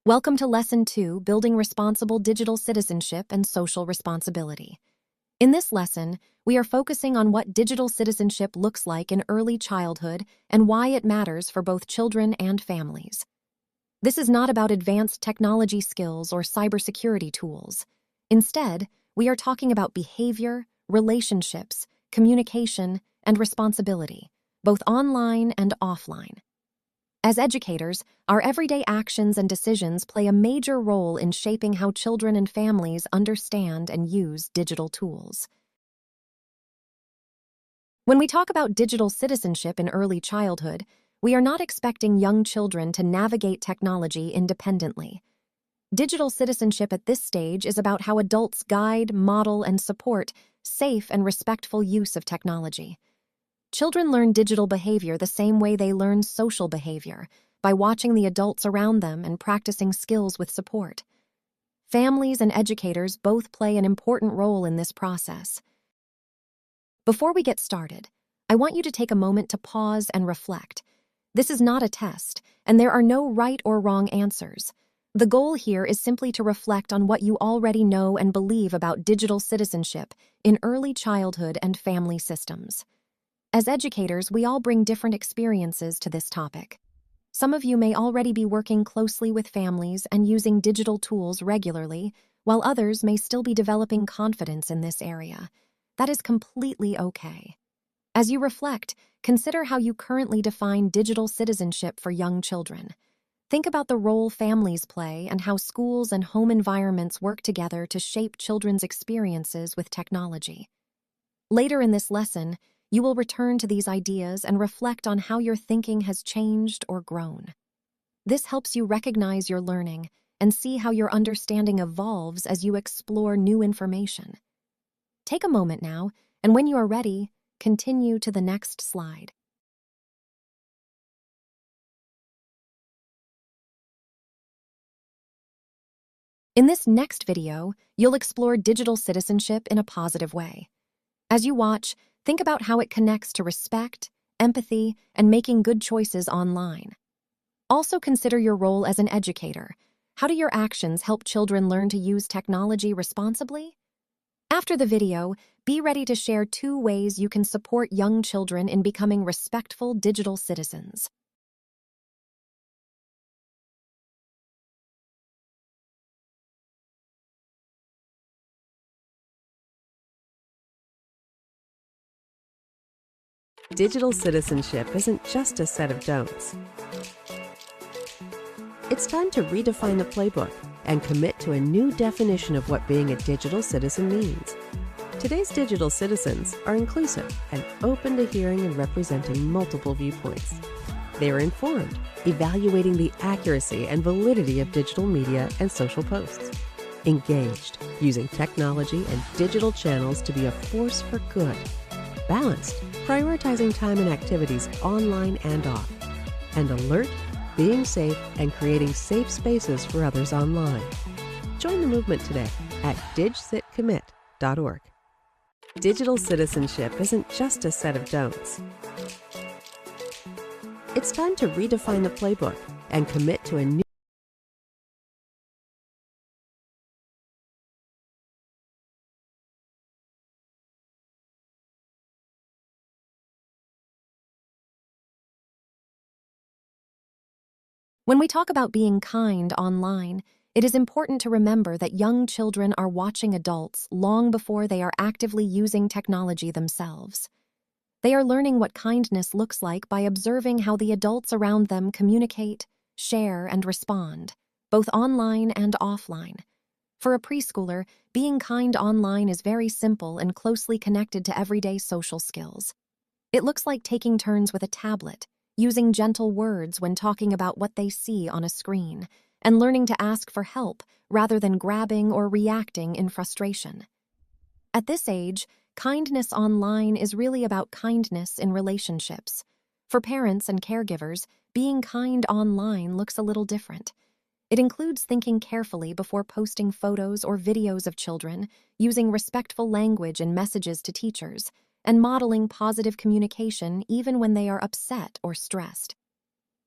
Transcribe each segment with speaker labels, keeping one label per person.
Speaker 1: Welcome to Lesson 2, Building Responsible Digital Citizenship and Social Responsibility. In this lesson, we are focusing on what digital citizenship looks like in early childhood and why it matters for both children and families. This is not about advanced technology skills or cybersecurity tools. Instead, we are talking about behavior, relationships, communication, and responsibility, both online and offline. As educators, our everyday actions and decisions play a major role in shaping how children and families understand and use digital tools. When we talk about digital citizenship in early childhood, we are not expecting young children to navigate technology independently. Digital citizenship at this stage is about how adults guide, model, and support safe and respectful use of technology. Children learn digital behavior the same way they learn social behavior, by watching the adults around them and practicing skills with support. Families and educators both play an important role in this process. Before we get started, I want you to take a moment to pause and reflect. This is not a test, and there are no right or wrong answers. The goal here is simply to reflect on what you already know and believe about digital citizenship in early childhood and family systems. As educators, we all bring different experiences to this topic. Some of you may already be working closely with families and using digital tools regularly, while others may still be developing confidence in this area. That is completely okay. As you reflect, consider how you currently define digital citizenship for young children. Think about the role families play and how schools and home environments work together to shape children's experiences with technology. Later in this lesson, you will return to these ideas and reflect on how your thinking has changed or grown. This helps you recognize your learning and see how your understanding evolves as you explore new information. Take a moment now, and when you are ready, continue to the next slide. In this next video, you'll explore digital citizenship in a positive way. As you watch, think about how it connects to respect, empathy, and making good choices online. Also consider your role as an educator. How do your actions help children learn to use technology responsibly? After the video, be ready to share 2 ways you can support young children in becoming respectful digital citizens.
Speaker 2: Digital citizenship isn't just a set of don'ts. It's time to redefine the playbook and commit to a new definition of what being a digital citizen means. Today's digital citizens are inclusive and open to hearing and representing multiple viewpoints. They are informed, evaluating the accuracy and validity of digital media and social posts. Engaged, using technology and digital channels to be a force for good. Balanced, prioritizing time and activities online and off. And alert, being safe, and creating safe spaces for others online. Join the movement today at digcitcommit.org. Digital citizenship isn't just a set of don'ts. It's time to redefine the playbook and commit to a new
Speaker 1: When we talk about being kind online, it is important to remember that young children are watching adults long before they are actively using technology themselves. They are learning what kindness looks like by observing how the adults around them communicate, share, and respond, both online and offline. For a preschooler, being kind online is very simple and closely connected to everyday social skills. It looks like taking turns with a tablet, using gentle words when talking about what they see on a screen, and learning to ask for help rather than grabbing or reacting in frustration. At this age, kindness online is really about kindness in relationships. For parents and caregivers, being kind online looks a little different. It includes thinking carefully before posting photos or videos of children, using respectful language in messages to teachers, and modeling positive communication even when they are upset or stressed.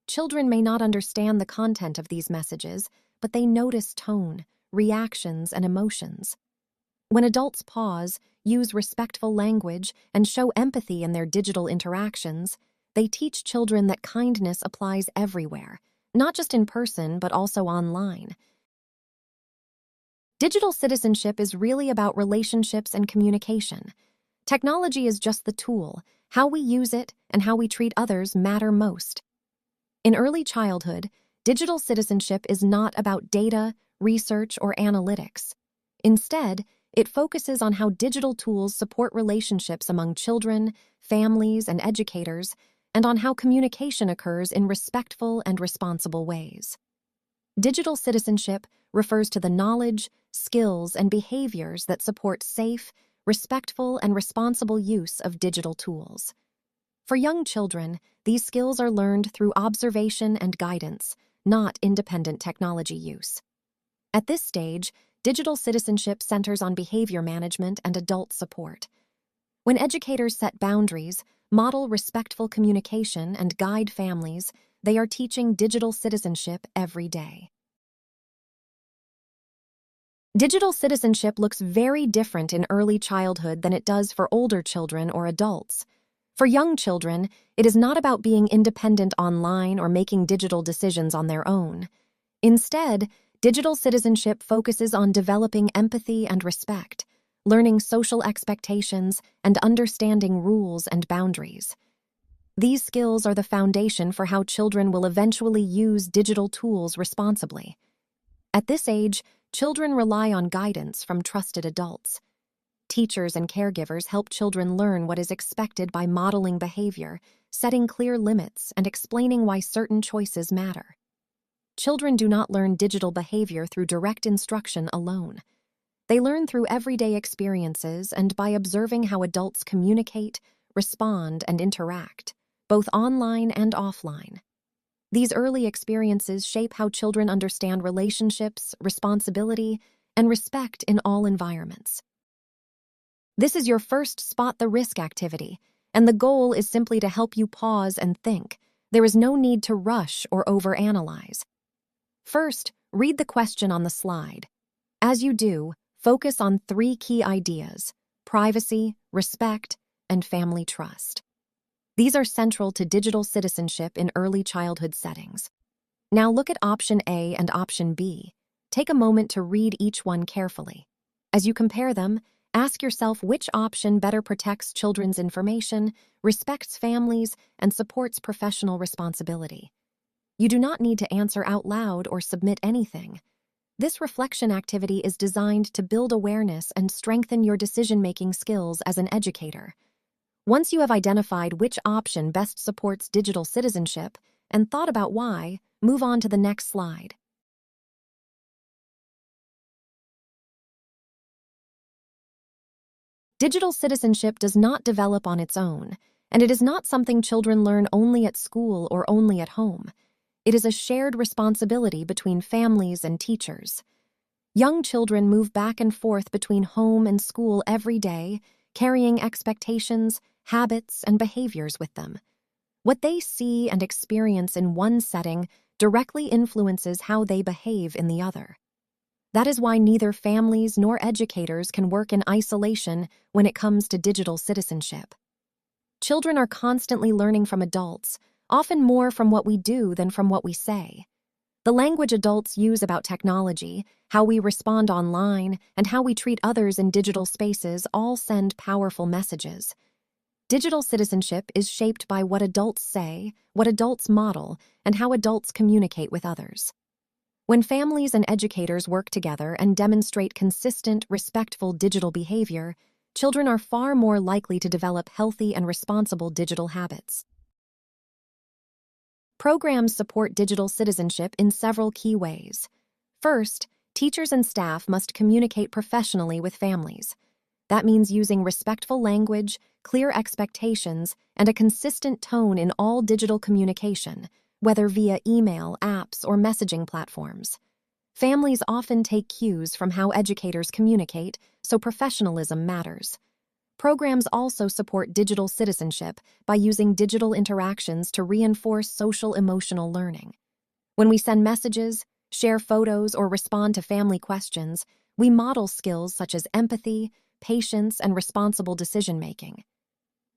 Speaker 1: Children may not understand the content of these messages, but they notice tone, reactions, and emotions. When adults pause, use respectful language, and show empathy in their digital interactions, they teach children that kindness applies everywhere, not just in person, but also online. Digital citizenship is really about relationships and communication. Technology is just the tool. How we use it and how we treat others matter most. In early childhood, digital citizenship is not about data, research, or analytics. Instead, it focuses on how digital tools support relationships among children, families, and educators, and on how communication occurs in respectful and responsible ways. Digital citizenship refers to the knowledge, skills, and behaviors that support safe, respectful, and responsible use of digital tools. For young children, these skills are learned through observation and guidance, not independent technology use. At this stage, digital citizenship centers on behavior management and adult support. When educators set boundaries, model respectful communication, and guide families, they are teaching digital citizenship every day. Digital citizenship looks very different in early childhood than it does for older children or adults. For young children, it is not about being independent online or making digital decisions on their own. Instead, digital citizenship focuses on developing empathy and respect, learning social expectations, and understanding rules and boundaries. These skills are the foundation for how children will eventually use digital tools responsibly. At this age, children rely on guidance from trusted adults. Teachers and caregivers help children learn what is expected by modeling behavior, setting clear limits, and explaining why certain choices matter. Children do not learn digital behavior through direct instruction alone. They learn through everyday experiences and by observing how adults communicate, respond, and interact, both online and offline. These early experiences shape how children understand relationships, responsibility, and respect in all environments. This is your first Spot the Risk activity, and the goal is simply to help you pause and think. There is no need to rush or overanalyze. First, read the question on the slide. As you do, focus on 3 key ideas: privacy, respect, and family trust. These are central to digital citizenship in early childhood settings. Now look at option A and option B. Take a moment to read each one carefully. As you compare them, ask yourself which option better protects children's information, respects families, and supports professional responsibility. You do not need to answer out loud or submit anything. This reflection activity is designed to build awareness and strengthen your decision-making skills as an educator. Once you have identified which option best supports digital citizenship and thought about why, move on to the next slide. Digital citizenship does not develop on its own, and it is not something children learn only at school or only at home. It is a shared responsibility between families and teachers. Young children move back and forth between home and school every day, carrying expectations, habits, and behaviors with them. What they see and experience in one setting directly influences how they behave in the other. That is why neither families nor educators can work in isolation when it comes to digital citizenship. Children are constantly learning from adults, often more from what we do than from what we say. The language adults use about technology, how we respond online, and how we treat others in digital spaces all send powerful messages. Digital citizenship is shaped by what adults say, what adults model, and how adults communicate with others. When families and educators work together and demonstrate consistent, respectful digital behavior, children are far more likely to develop healthy and responsible digital habits. Programs support digital citizenship in several key ways. First, teachers and staff must communicate professionally with families. That means using respectful language, clear expectations, and a consistent tone in all digital communication, whether via email, apps, or messaging platforms. Families often take cues from how educators communicate, so professionalism matters. Programs also support digital citizenship by using digital interactions to reinforce social-emotional learning. When we send messages, share photos, or respond to family questions, we model skills such as empathy, patience, and responsible decision-making.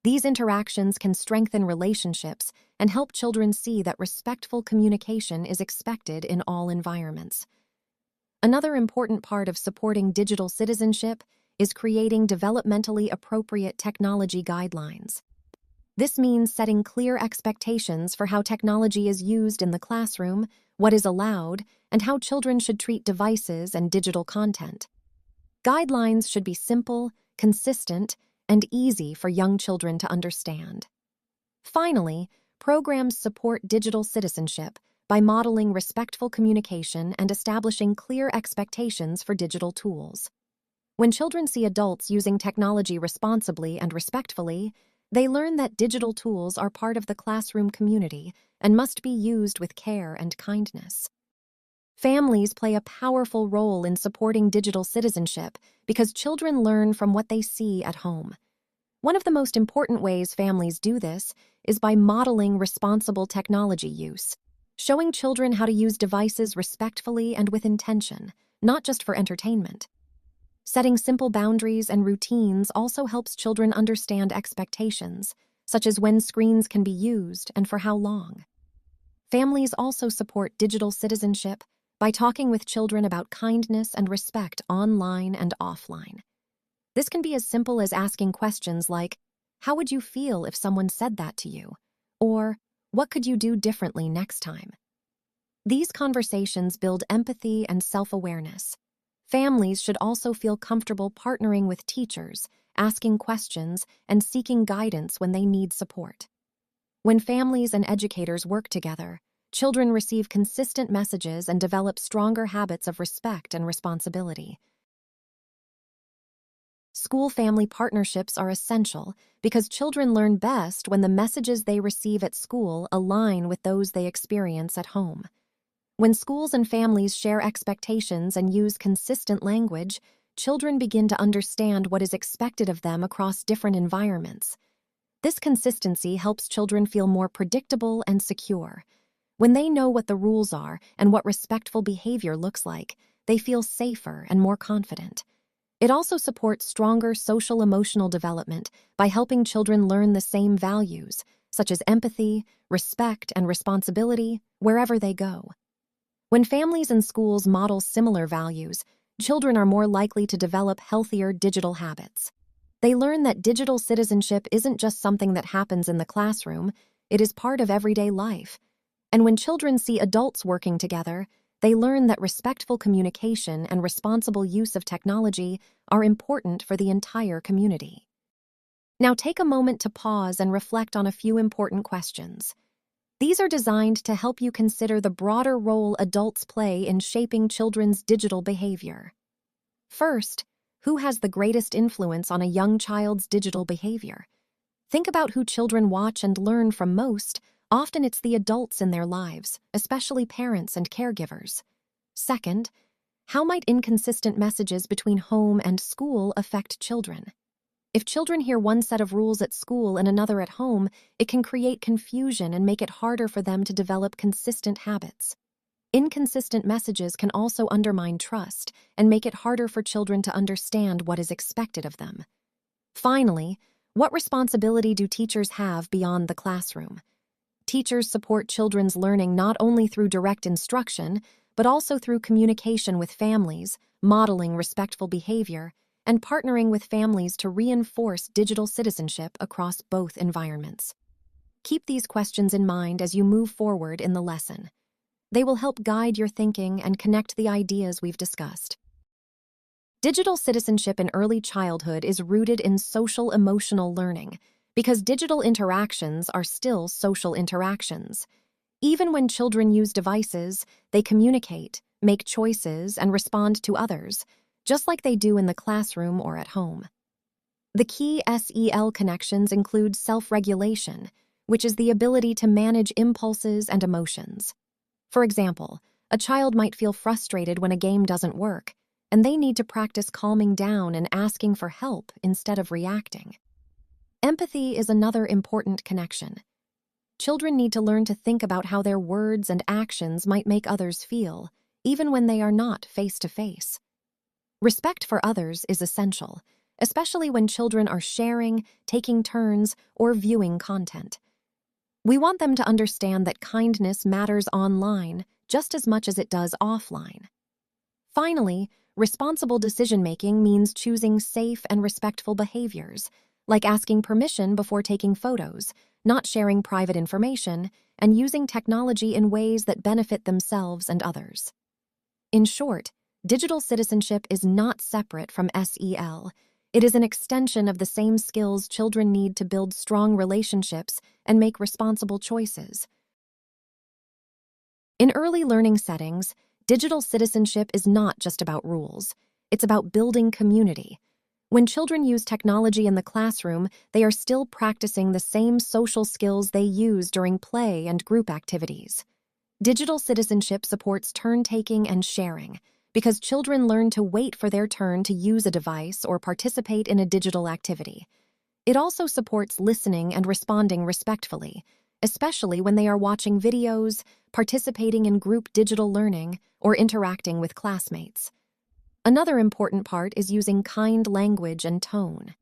Speaker 1: These interactions can strengthen relationships and help children see that respectful communication is expected in all environments. Another important part of supporting digital citizenship is creating developmentally appropriate technology guidelines. This means setting clear expectations for how technology is used in the classroom, what is allowed, and how children should treat devices and digital content. Guidelines should be simple, consistent, and easy for young children to understand. Finally, programs support digital citizenship by modeling respectful communication and establishing clear expectations for digital tools. When children see adults using technology responsibly and respectfully, they learn that digital tools are part of the classroom community and must be used with care and kindness. Families play a powerful role in supporting digital citizenship because children learn from what they see at home. One of the most important ways families do this is by modeling responsible technology use, showing children how to use devices respectfully and with intention, not just for entertainment. Setting simple boundaries and routines also helps children understand expectations, such as when screens can be used and for how long. Families also support digital citizenship by talking with children about kindness and respect online and offline. This can be as simple as asking questions like, "How would you feel if someone said that to you?" Or, "What could you do differently next time?" These conversations build empathy and self-awareness. Families should also feel comfortable partnering with teachers, asking questions, and seeking guidance when they need support. When families and educators work together, children receive consistent messages and develop stronger habits of respect and responsibility. School-family partnerships are essential because children learn best when the messages they receive at school align with those they experience at home. When schools and families share expectations and use consistent language, children begin to understand what is expected of them across different environments. This consistency helps children feel more predictable and secure. When they know what the rules are and what respectful behavior looks like, they feel safer and more confident. It also supports stronger social-emotional development by helping children learn the same values, such as empathy, respect, and responsibility, wherever they go. When families and schools model similar values, children are more likely to develop healthier digital habits. They learn that digital citizenship isn't just something that happens in the classroom, it is part of everyday life. And when children see adults working together, they learn that respectful communication and responsible use of technology are important for the entire community. Now take a moment to pause and reflect on a few important questions. These are designed to help you consider the broader role adults play in shaping children's digital behavior. First, who has the greatest influence on a young child's digital behavior? Think about who children watch and learn from most. Often it's the adults in their lives, especially parents and caregivers. Second, how might inconsistent messages between home and school affect children? If children hear one set of rules at school and another at home, it can create confusion and make it harder for them to develop consistent habits. Inconsistent messages can also undermine trust and make it harder for children to understand what is expected of them. Finally, what responsibility do teachers have beyond the classroom? Teachers support children's learning not only through direct instruction, but also through communication with families, modeling respectful behavior, and partnering with families to reinforce digital citizenship across both environments. Keep these questions in mind as you move forward in the lesson. They will help guide your thinking and connect the ideas we've discussed. Digital citizenship in early childhood is rooted in social-emotional learning, because digital interactions are still social interactions. Even when children use devices, they communicate, make choices, and respond to others, just like they do in the classroom or at home. The key SEL connections include self-regulation, which is the ability to manage impulses and emotions. For example, a child might feel frustrated when a game doesn't work, and they need to practice calming down and asking for help instead of reacting. Empathy is another important connection. Children need to learn to think about how their words and actions might make others feel, even when they are not face-to-face. Respect for others is essential, especially when children are sharing, taking turns, or viewing content. We want them to understand that kindness matters online just as much as it does offline. Finally, responsible decision-making means choosing safe and respectful behaviors, like asking permission before taking photos, not sharing private information, and using technology in ways that benefit themselves and others. In short, digital citizenship is not separate from SEL. It is an extension of the same skills children need to build strong relationships and make responsible choices. In early learning settings, digital citizenship is not just about rules. It's about building community. When children use technology in the classroom, they are still practicing the same social skills they use during play and group activities. Digital citizenship supports turn-taking and sharing, because children learn to wait for their turn to use a device or participate in a digital activity. It also supports listening and responding respectfully, especially when they are watching videos, participating in group digital learning, or interacting with classmates. Another important part is using kind language and tone.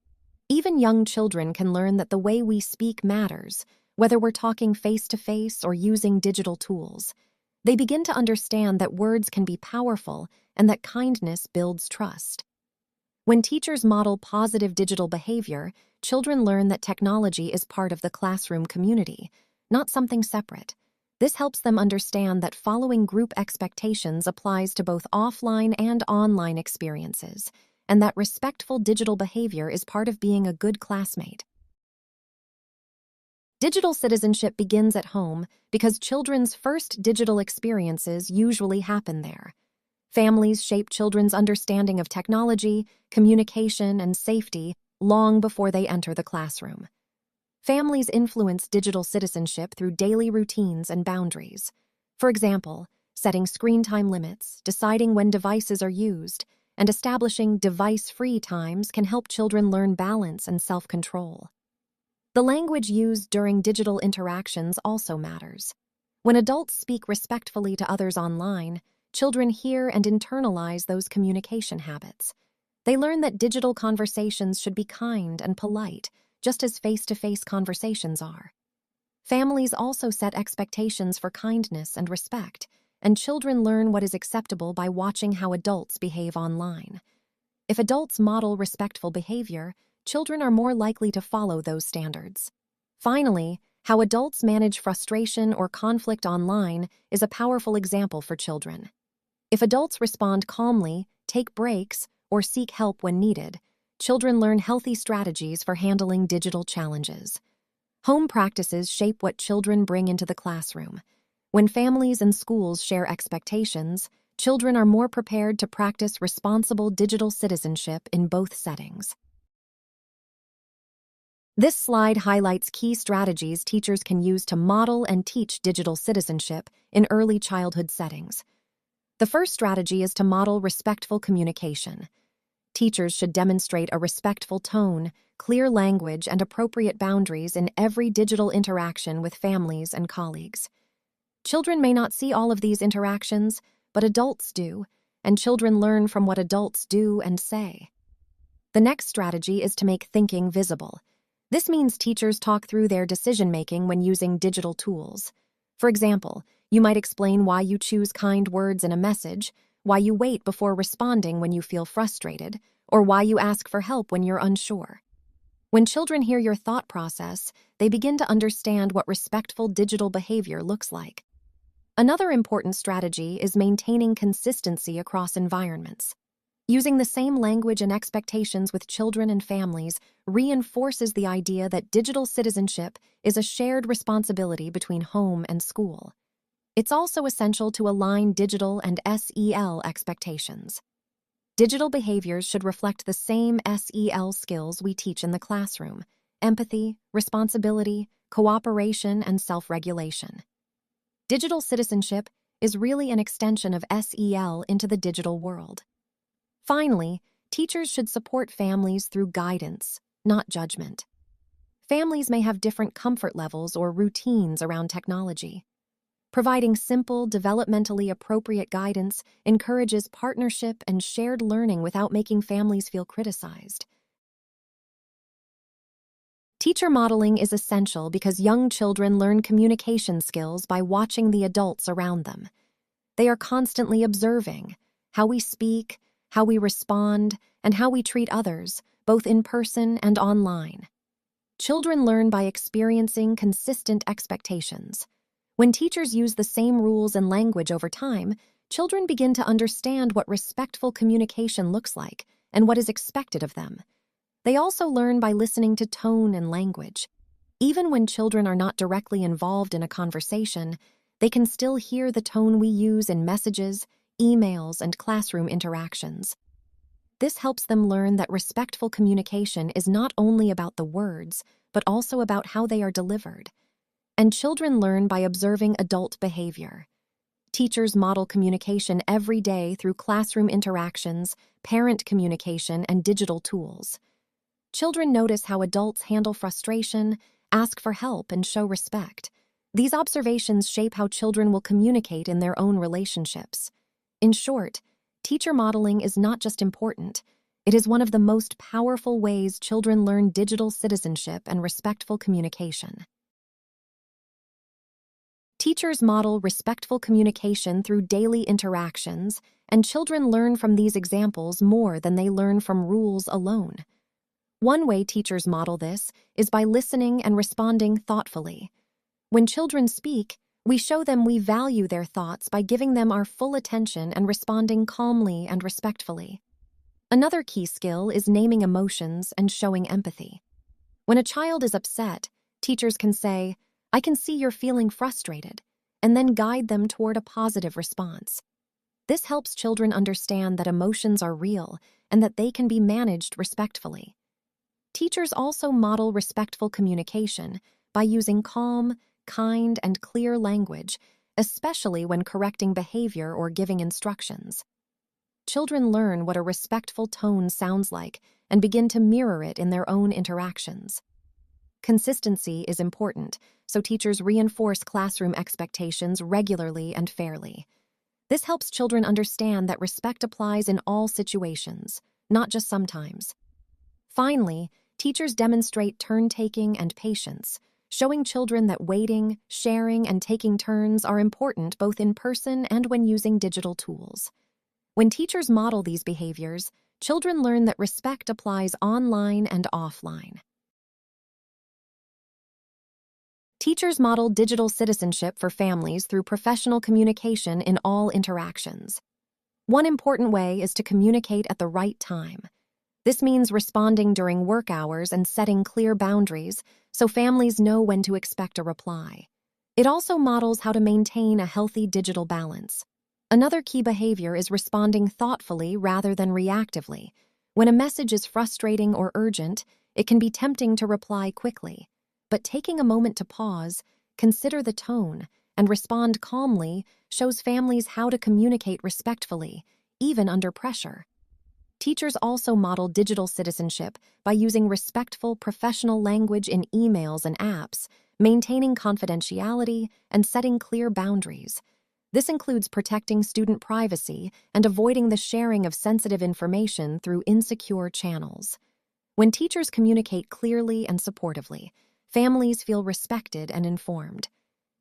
Speaker 1: Even young children can learn that the way we speak matters, whether we're talking face-to-face or using digital tools. They begin to understand that words can be powerful and that kindness builds trust. When teachers model positive digital behavior, children learn that technology is part of the classroom community, not something separate. This helps them understand that following group expectations applies to both offline and online experiences, and that respectful digital behavior is part of being a good classmate. Digital citizenship begins at home because children's first digital experiences usually happen there. Families shape children's understanding of technology, communication, and safety long before they enter the classroom. Families influence digital citizenship through daily routines and boundaries. For example, setting screen time limits, deciding when devices are used, and establishing device-free times can help children learn balance and self-control. The language used during digital interactions also matters. When adults speak respectfully to others online, children hear and internalize those communication habits. They learn that digital conversations should be kind and polite, just as face-to-face conversations are. Families also set expectations for kindness and respect, and children learn what is acceptable by watching how adults behave online. If adults model respectful behavior, children are more likely to follow those standards. Finally, how adults manage frustration or conflict online is a powerful example for children. If adults respond calmly, take breaks, or seek help when needed, children learn healthy strategies for handling digital challenges. Home practices shape what children bring into the classroom. When families and schools share expectations, children are more prepared to practice responsible digital citizenship in both settings. This slide highlights key strategies teachers can use to model and teach digital citizenship in early childhood settings. The first strategy is to model respectful communication. Teachers should demonstrate a respectful tone, clear language, and appropriate boundaries in every digital interaction with families and colleagues. Children may not see all of these interactions, but adults do, and children learn from what adults do and say. The next strategy is to make thinking visible. This means teachers talk through their decision-making when using digital tools. For example, you might explain why you choose kind words in a message, why you wait before responding when you feel frustrated, or why you ask for help when you're unsure. When children hear your thought process, they begin to understand what respectful digital behavior looks like. Another important strategy is maintaining consistency across environments. Using the same language and expectations with children and families reinforces the idea that digital citizenship is a shared responsibility between home and school. It's also essential to align digital and SEL expectations. Digital behaviors should reflect the same SEL skills we teach in the classroom: empathy, responsibility, cooperation, and self-regulation. Digital citizenship is really an extension of SEL into the digital world. Finally, teachers should support families through guidance, not judgment. Families may have different comfort levels or routines around technology. Providing simple, developmentally appropriate guidance encourages partnership and shared learning without making families feel criticized. Teacher modeling is essential because young children learn communication skills by watching the adults around them. They are constantly observing how we speak, how we respond, and how we treat others, both in person and online. Children learn by experiencing consistent expectations. When teachers use the same rules and language over time, children begin to understand what respectful communication looks like and what is expected of them. They also learn by listening to tone and language. Even when children are not directly involved in a conversation, they can still hear the tone we use in messages, emails, and classroom interactions. This helps them learn that respectful communication is not only about the words, but also about how they are delivered. And children learn by observing adult behavior. Teachers model communication every day through classroom interactions, parent communication, and digital tools. Children notice how adults handle frustration, ask for help, and show respect. These observations shape how children will communicate in their own relationships. In short, teacher modeling is not just important, it is one of the most powerful ways children learn digital citizenship and respectful communication. Teachers model respectful communication through daily interactions, and children learn from these examples more than they learn from rules alone. One way teachers model this is by listening and responding thoughtfully. When children speak, we show them we value their thoughts by giving them our full attention and responding calmly and respectfully. Another key skill is naming emotions and showing empathy. When a child is upset, teachers can say, "I can see you're feeling frustrated," and then guide them toward a positive response. This helps children understand that emotions are real and that they can be managed respectfully. Teachers also model respectful communication by using calm, kind, and clear language, especially when correcting behavior or giving instructions. Children learn what a respectful tone sounds like and begin to mirror it in their own interactions. Consistency is important, so teachers reinforce classroom expectations regularly and fairly. This helps children understand that respect applies in all situations, not just sometimes. Finally, teachers demonstrate turn-taking and patience, showing children that waiting, sharing, and taking turns are important both in person and when using digital tools. When teachers model these behaviors, children learn that respect applies online and offline. Teachers model digital citizenship for families through professional communication in all interactions. One important way is to communicate at the right time. This means responding during work hours and setting clear boundaries so families know when to expect a reply. It also models how to maintain a healthy digital balance. Another key behavior is responding thoughtfully rather than reactively. When a message is frustrating or urgent, it can be tempting to reply quickly. But taking a moment to pause, consider the tone, and respond calmly shows families how to communicate respectfully, even under pressure. Teachers also model digital citizenship by using respectful professional language in emails and apps, maintaining confidentiality, and setting clear boundaries. This includes protecting student privacy and avoiding the sharing of sensitive information through insecure channels. When teachers communicate clearly and supportively, families feel respected and informed.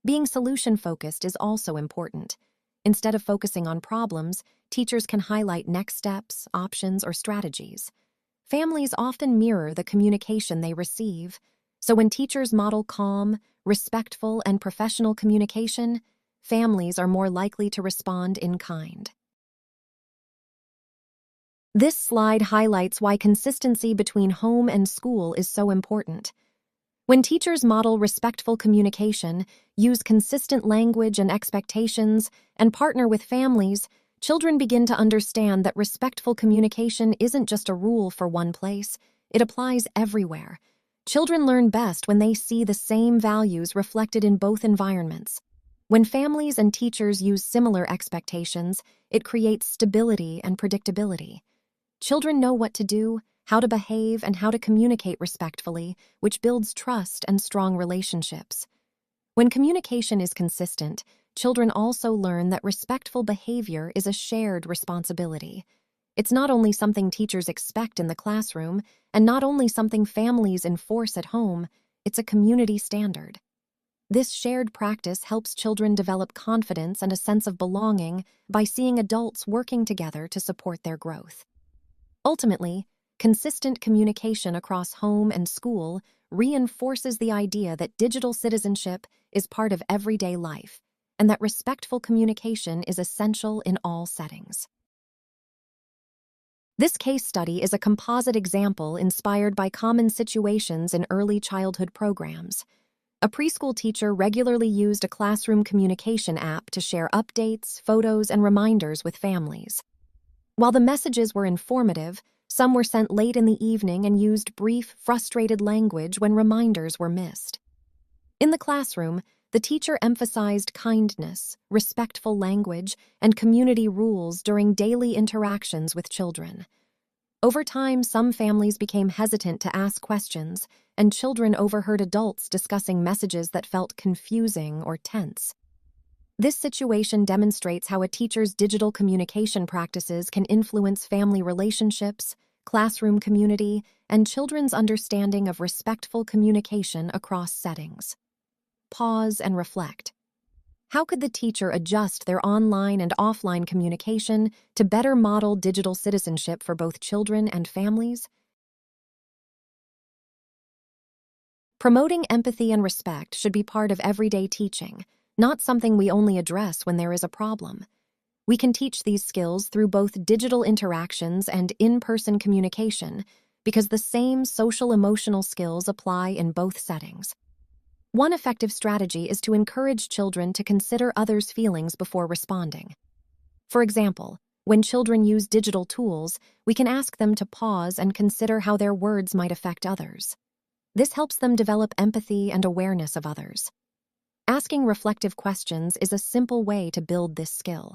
Speaker 1: Being solution-focused is also important. Instead of focusing on problems, teachers can highlight next steps, options, or strategies. Families often mirror the communication they receive, so when teachers model calm, respectful, and professional communication, families are more likely to respond in kind. This slide highlights why consistency between home and school is so important. When teachers model respectful communication, use consistent language and expectations, and partner with families, children begin to understand that respectful communication isn't just a rule for one place, it applies everywhere. Children learn best when they see the same values reflected in both environments. When families and teachers use similar expectations, it creates stability and predictability. Children know what to do, how to behave, and how to communicate respectfully, which builds trust and strong relationships. When communication is consistent, children also learn that respectful behavior is a shared responsibility. It's not only something teachers expect in the classroom, and not only something families enforce at home, it's a community standard. This shared practice helps children develop confidence and a sense of belonging by seeing adults working together to support their growth. Ultimately, consistent communication across home and school reinforces the idea that digital citizenship is part of everyday life, and that respectful communication is essential in all settings. This case study is a composite example inspired by common situations in early childhood programs. A preschool teacher regularly used a classroom communication app to share updates, photos, and reminders with families. While the messages were informative, some were sent late in the evening and used brief, frustrated language when reminders were missed. In the classroom, the teacher emphasized kindness, respectful language, and community rules during daily interactions with children. Over time, some families became hesitant to ask questions, and children overheard adults discussing messages that felt confusing or tense. This situation demonstrates how a teacher's digital communication practices can influence family relationships, classroom community, and children's understanding of respectful communication across settings. Pause and reflect. How could the teacher adjust their online and offline communication to better model digital citizenship for both children and families? Promoting empathy and respect should be part of everyday teaching, not something we only address when there is a problem. We can teach these skills through both digital interactions and in-person communication because the same social-emotional skills apply in both settings. One effective strategy is to encourage children to consider others' feelings before responding. For example, when children use digital tools, we can ask them to pause and consider how their words might affect others. This helps them develop empathy and awareness of others. Asking reflective questions is a simple way to build this skill.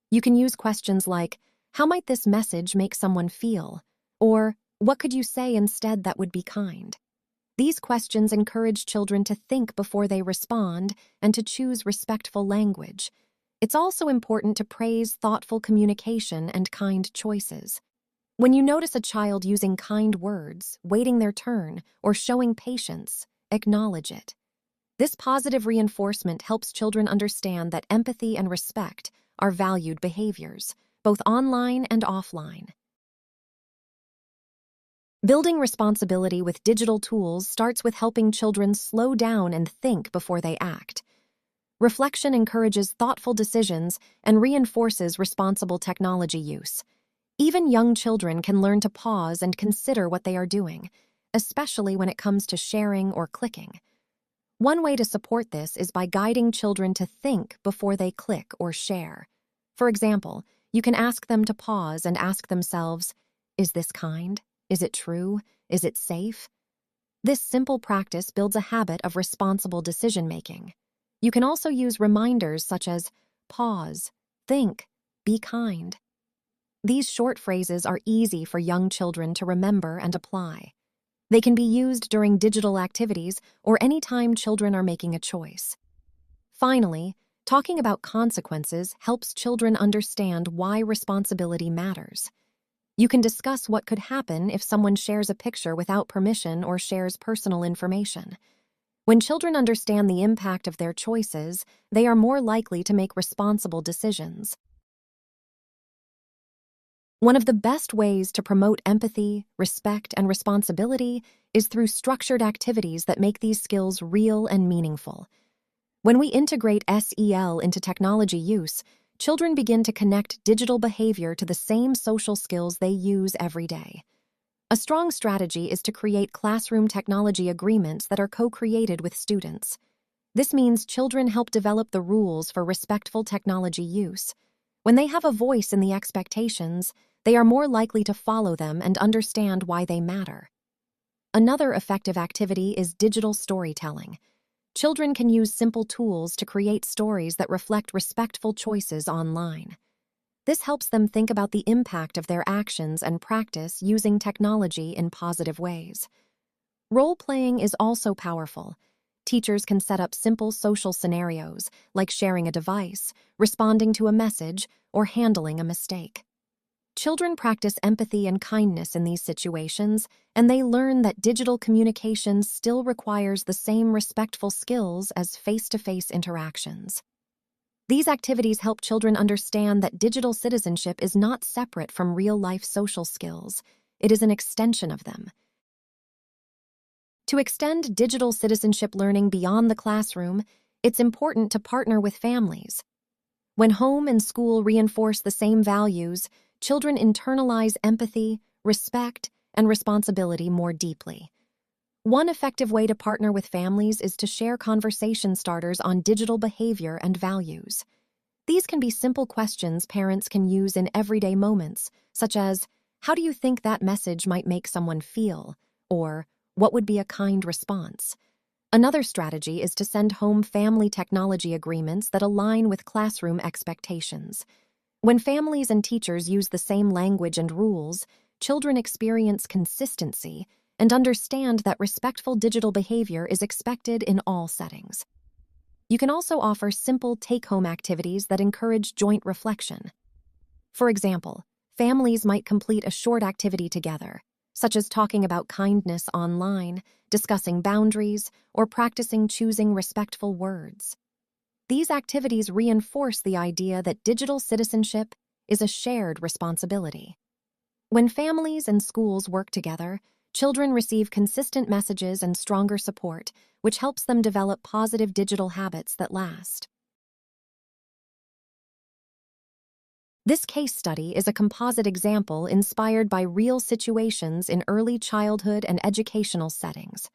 Speaker 1: You can use questions like, "How might this message make someone feel?" Or, "What could you say instead that would be kind?" These questions encourage children to think before they respond and to choose respectful language. It's also important to praise thoughtful communication and kind choices. When you notice a child using kind words, waiting their turn, or showing patience, acknowledge it. This positive reinforcement helps children understand that empathy and respect are valued behaviors, both online and offline. Building responsibility with digital tools starts with helping children slow down and think before they act. Reflection encourages thoughtful decisions and reinforces responsible technology use. Even young children can learn to pause and consider what they are doing, especially when it comes to sharing or clicking. One way to support this is by guiding children to think before they click or share. For example, you can ask them to pause and ask themselves, "Is this kind? Is it true? Is it safe?" This simple practice builds a habit of responsible decision-making. You can also use reminders such as pause, think, be kind. These short phrases are easy for young children to remember and apply. They can be used during digital activities or anytime children are making a choice. Finally, talking about consequences helps children understand why responsibility matters. You can discuss what could happen if someone shares a picture without permission or shares personal information. When children understand the impact of their choices, they are more likely to make responsible decisions. One of the best ways to promote empathy, respect, and responsibility is through structured activities that make these skills real and meaningful. When we integrate SEL into technology use, children begin to connect digital behavior to the same social skills they use every day. A strong strategy is to create classroom technology agreements that are co-created with students. This means children help develop the rules for respectful technology use. When they have a voice in the expectations, they are more likely to follow them and understand why they matter. Another effective activity is digital storytelling. Children can use simple tools to create stories that reflect respectful choices online. This helps them think about the impact of their actions and practice using technology in positive ways. Role-playing is also powerful. Teachers can set up simple social scenarios, like sharing a device, responding to a message, or handling a mistake. Children practice empathy and kindness in these situations, and they learn that digital communication still requires the same respectful skills as face-to-face interactions. These activities help children understand that digital citizenship is not separate from real-life social skills. It is an extension of them. To extend digital citizenship learning beyond the classroom, it's important to partner with families. When home and school reinforce the same values, children internalize empathy, respect, and responsibility more deeply. One effective way to partner with families is to share conversation starters on digital behavior and values. These can be simple questions parents can use in everyday moments, such as, "How do you think that message might make someone feel?" or "What would be a kind response?" Another strategy is to send home family technology agreements that align with classroom expectations. When families and teachers use the same language and rules, children experience consistency and understand that respectful digital behavior is expected in all settings. You can also offer simple take-home activities that encourage joint reflection. For example, families might complete a short activity together, such as talking about kindness online, discussing boundaries, or practicing choosing respectful words. These activities reinforce the idea that digital citizenship is a shared responsibility. When families and schools work together, children receive consistent messages and stronger support, which helps them develop positive digital habits that last. This case study is a composite example inspired by real situations in early childhood and educational settings.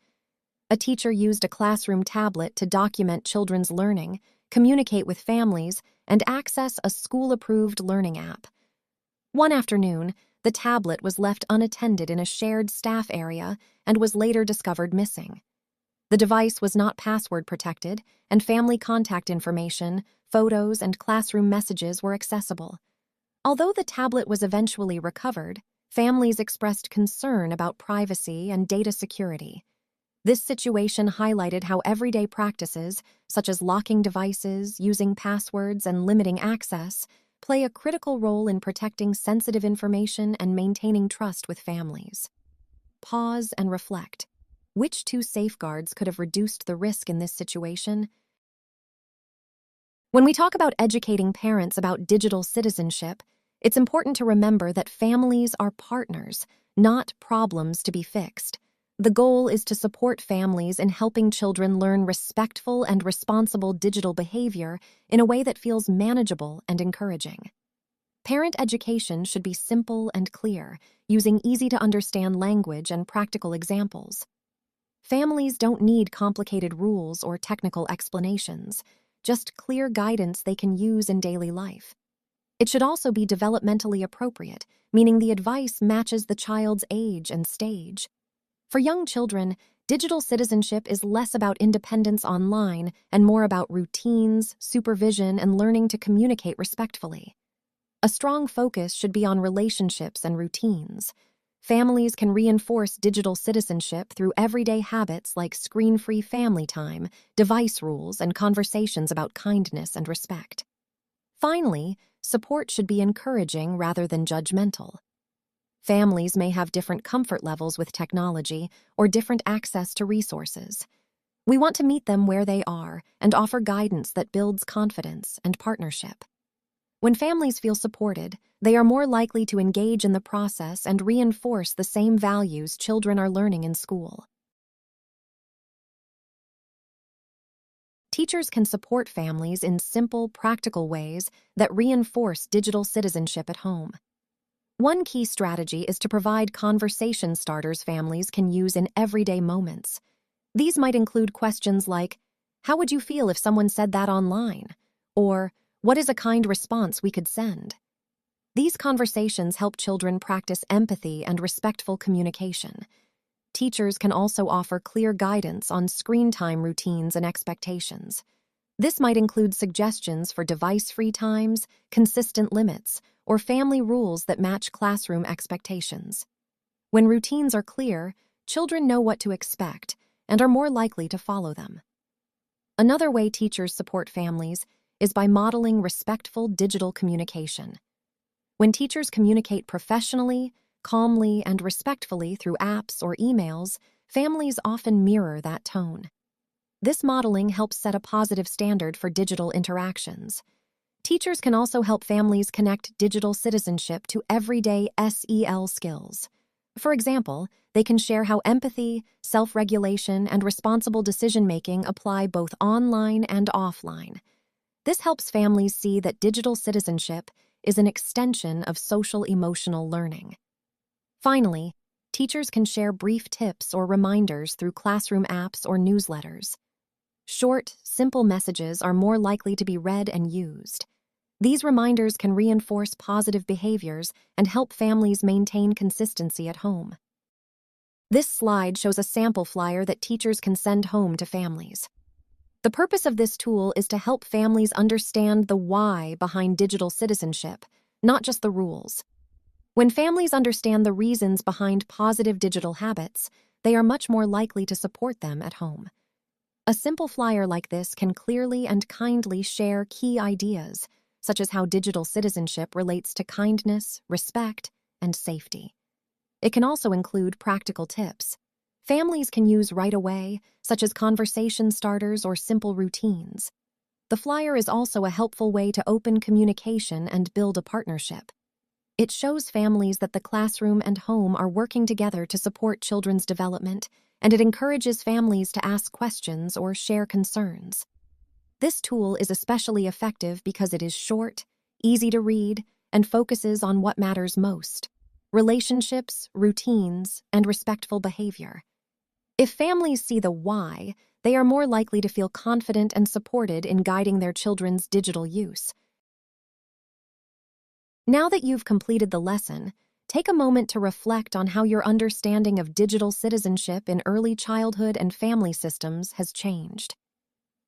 Speaker 1: A teacher used a classroom tablet to document children's learning, communicate with families, and access a school-approved learning app. One afternoon, the tablet was left unattended in a shared staff area and was later discovered missing. The device was not password protected, and family contact information, photos, and classroom messages were accessible. Although the tablet was eventually recovered, families expressed concern about privacy and data security. This situation highlighted how everyday practices, such as locking devices, using passwords, and limiting access, play a critical role in protecting sensitive information and maintaining trust with families. Pause and reflect. Which two safeguards could have reduced the risk in this situation? When we talk about educating parents about digital citizenship, it's important to remember that families are partners, not problems to be fixed. The goal is to support families in helping children learn respectful and responsible digital behavior in a way that feels manageable and encouraging. Parent education should be simple and clear, using easy-to-understand language and practical examples. Families don't need complicated rules or technical explanations, just clear guidance they can use in daily life. It should also be developmentally appropriate, meaning the advice matches the child's age and stage. For young children, digital citizenship is less about independence online and more about routines, supervision, and learning to communicate respectfully. A strong focus should be on relationships and routines. Families can reinforce digital citizenship through everyday habits like screen-free family time, device rules, and conversations about kindness and respect. Finally, support should be encouraging rather than judgmental. Families may have different comfort levels with technology or different access to resources. We want to meet them where they are and offer guidance that builds confidence and partnership. When families feel supported, they are more likely to engage in the process and reinforce the same values children are learning in school. Teachers can support families in simple, practical ways that reinforce digital citizenship at home. One key strategy is to provide conversation starters families can use in everyday moments. These might include questions like, "How would you feel if someone said that online?" or "What is a kind response we could send?" These conversations help children practice empathy and respectful communication. Teachers can also offer clear guidance on screen time routines and expectations. This might include suggestions for device-free times, consistent limits, or family rules that match classroom expectations. When routines are clear, children know what to expect and are more likely to follow them. Another way teachers support families is by modeling respectful digital communication. When teachers communicate professionally, calmly, and respectfully through apps or emails, families often mirror that tone. This modeling helps set a positive standard for digital interactions. Teachers can also help families connect digital citizenship to everyday SEL skills. For example, they can share how empathy, self-regulation, and responsible decision-making apply both online and offline. This helps families see that digital citizenship is an extension of social-emotional learning. Finally, teachers can share brief tips or reminders through classroom apps or newsletters. Short, simple messages are more likely to be read and used. These reminders can reinforce positive behaviors and help families maintain consistency at home. This slide shows a sample flyer that teachers can send home to families. The purpose of this tool is to help families understand the why behind digital citizenship, not just the rules. When families understand the reasons behind positive digital habits, they are much more likely to support them at home. A simple flyer like this can clearly and kindly share key ideas, such as how digital citizenship relates to kindness, respect, and safety. It can also include practical tips families can use right away, such as conversation starters or simple routines. The flyer is also a helpful way to open communication and build a partnership. It shows families that the classroom and home are working together to support children's development, and it encourages families to ask questions or share concerns. This tool is especially effective because it is short, easy to read, and focuses on what matters most: relationships, routines, and respectful behavior. If families see the why, they are more likely to feel confident and supported in guiding their children's digital use. Now that you've completed the lesson, take a moment to reflect on how your understanding of digital citizenship in early childhood and family systems has changed.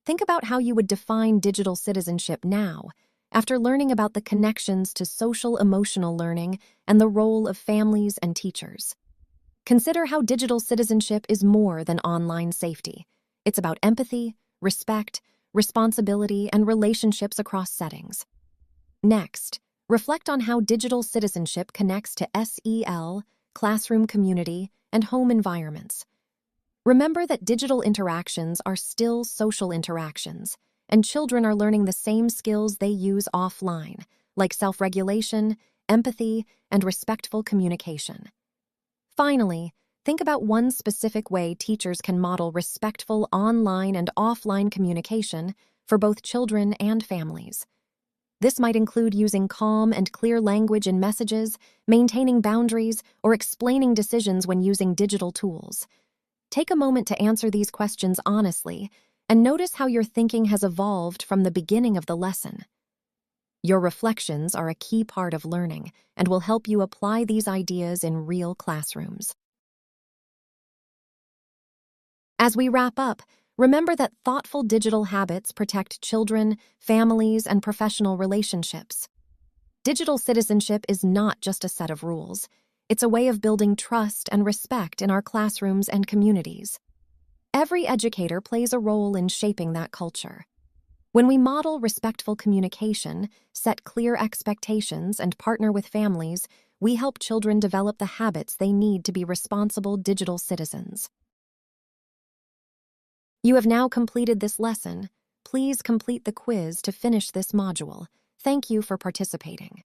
Speaker 1: Think about how you would define digital citizenship now, after learning about the connections to social-emotional learning and the role of families and teachers. Consider how digital citizenship is more than online safety. It's about empathy, respect, responsibility, and relationships across settings. Next, reflect on how digital citizenship connects to SEL, classroom community, and home environments. Remember that digital interactions are still social interactions, and children are learning the same skills they use offline, like self-regulation, empathy, and respectful communication. Finally, think about one specific way teachers can model respectful online and offline communication for both children and families. This might include using calm and clear language in messages, maintaining boundaries, or explaining decisions when using digital tools. Take a moment to answer these questions honestly, and notice how your thinking has evolved from the beginning of the lesson. Your reflections are a key part of learning and will help you apply these ideas in real classrooms. As we wrap up, remember that thoughtful digital habits protect children, families, and professional relationships. Digital citizenship is not just a set of rules. It's a way of building trust and respect in our classrooms and communities. Every educator plays a role in shaping that culture. When we model respectful communication, set clear expectations, and partner with families, we help children develop the habits they need to be responsible digital citizens. You have now completed this lesson. Please complete the quiz to finish this module. Thank you for participating.